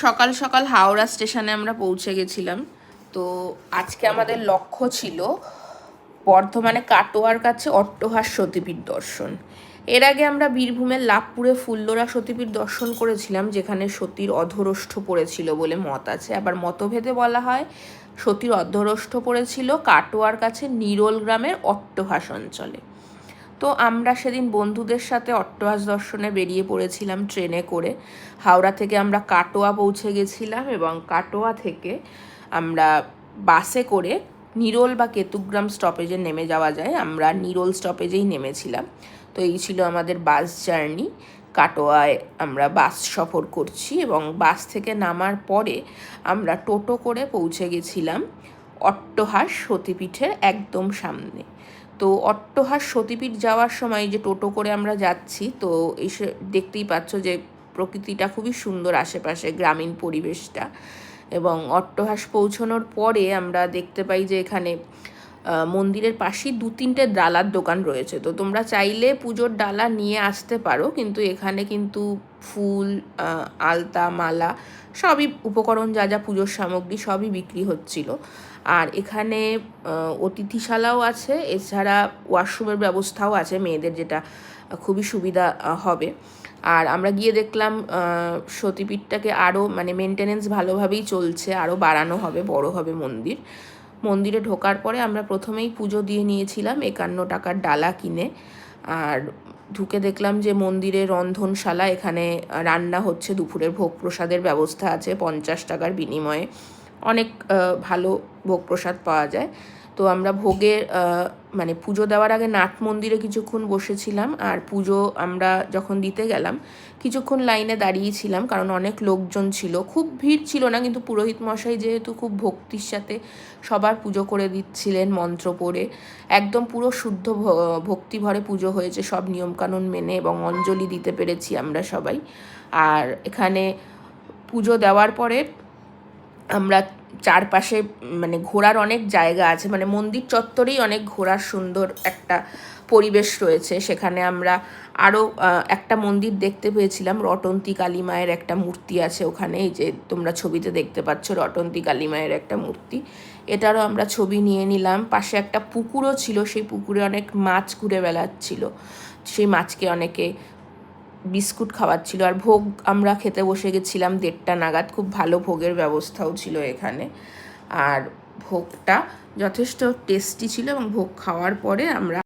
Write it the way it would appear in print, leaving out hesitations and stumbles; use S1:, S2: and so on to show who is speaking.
S1: সকাল সকাল হাওড়া স্টেশনে আমরা পৌঁছে গেছিলাম। তো আজকে আমাদের লক্ষ্য ছিল বর্ধমানে কাটোয়ার কাছে অট্টহাস সতীপীঠ দর্শন। এর আগে আমরা বীরভূমের লাভপুরে ফুল্লরা সতীপীঠ দর্শন করেছিলাম, যেখানে সতীর অধরষ্ঠ পড়েছিল বলে মত আছে। আবার মতভেদে বলা হয় সতীর অধরষ্ঠ পড়েছিল কাটোয়ার কাছে নিরোল গ্রামের অট্টহাস অঞ্চলে। তো আমরা সেদিন বন্ধুদের সাথে অট্টহাস দর্শনে বেরিয়ে পড়েছিলাম ট্রেনে করে। হাওড়া থেকে আমরা কাটোয়া পৌঁছে গেছিলাম এবং কাটোয়া থেকে আমরা বাসে করে নিরোল বা কেতুগ্রাম স্টপেজে নেমে যাওয়া যায়। আমরা নিরোল স্টপেজেই নেমেছিলাম। তো এই ছিল আমাদের বাস জার্নি। কাটোয়ায় আমরা বাস সফর করছি এবং বাস থেকে নামার পরে আমরা টোটো করে পৌঁছে গেছিলাম অট্টহাস সতীপীঠের একদম সামনে। তো অট্টহাস সতীপীঠ যাওয়ার সময় যে টোটো করে আমরা যাচ্ছি, তো এসে দেখতেই পাচ্ছ যে প্রকৃতিটা খুবই সুন্দর, আশেপাশে গ্রামীণ পরিবেশটা। এবং অট্টহাস পৌঁছানোর পরে আমরা দেখতে পাই যে এখানে মন্দিরের পাশেই 2-3টে ডালার দোকান রয়েছে। তো তোমরা চাইলে পুজোর ডালা নিয়ে আসতে পারো, কিন্তু এখানে কিন্তু ফুল, আলতা, মালা সবই উপকরণ, যা যা পুজোর সামগ্রী সবই বিক্রি হচ্ছিল। আর এখানে অতিথিশালাও আছে, এছাড়া ওয়াশরুমের ব্যবস্থাও আছে মেয়েদের, যেটা খুবই সুবিধা হবে। আর আমরা গিয়ে দেখলাম সতীপীঠটাকে আরও মেনটেনেন্স ভালোভাবেই চলছে, আরও বাড়ানো হবে, বড় হবে মন্দির। মন্দিরে ঢোকার পরে আমরা প্রথমেই পুজো দিয়ে নিয়েছিলাম 51 টাকার ডালা কিনে। আর ঢুকে দেখলাম যে মন্দিরে রন্ধনশালা, এখানে রান্না হচ্ছে, দুপুরের ভোগ প্রসাদের ব্যবস্থা আছে 50 টাকার বিনিময়ে। অনেক ভালো ভোগ প্রসাদ পাওয়া যায়। তো আমরা ভোগের পুজো দেওয়ার আগে নাট মন্দিরে কিছুক্ষণ বসেছিলাম। আর পুজো আমরা যখন দিতে গেলাম কিছুক্ষণ লাইনে দাঁড়িয়েছিলাম, কারণ অনেক লোকজন ছিল। খুব ভিড় ছিল না, কিন্তু পুরোহিত মশাই যেহেতু খুব ভক্তির সাথে সবার পুজো করে দিচ্ছিলেন মন্ত্র পড়ে, একদম পুরো শুদ্ধ ভক্তিভরে পুজো হয়েছে সব নিয়মকানুন মেনে, এবং অঞ্জলি দিতে পেরেছি আমরা সবাই। আর এখানে পুজো দেওয়ার পরে আমরা চারপাশে ঘোরার অনেক জায়গা আছে, মন্দির চত্বরেই অনেক ঘোরার সুন্দর একটা পরিবেশ রয়েছে। সেখানে আমরা আরও একটা মন্দির দেখতে পেয়েছিলাম, রটন্তী কালী মায়ের একটা মূর্তি আছে ওখানে, এই যে তোমরা ছবিতে দেখতে পাচ্ছ রটন্তী কালী মায়ের একটা মূর্তি, এটারও আমরা ছবি নিয়ে নিলাম। পাশে একটা পুকুরও ছিল, সেই পুকুরে অনেক মাছ ঘুরে বেড়াচ্ছিল, সেই মাছকে অনেকে বিস্কুট খাওয়াচ্ছিল। আর ভোগ আমরা খেতে বসে গেছিলাম 1:30 নাগাদ, খুব ভালো ভোগের ব্যবস্থাও ছিল এখানে। আর ভোগটা যথেষ্ট টেস্টি ছিল, এবং ভোগ খাওয়ার পরে আমরা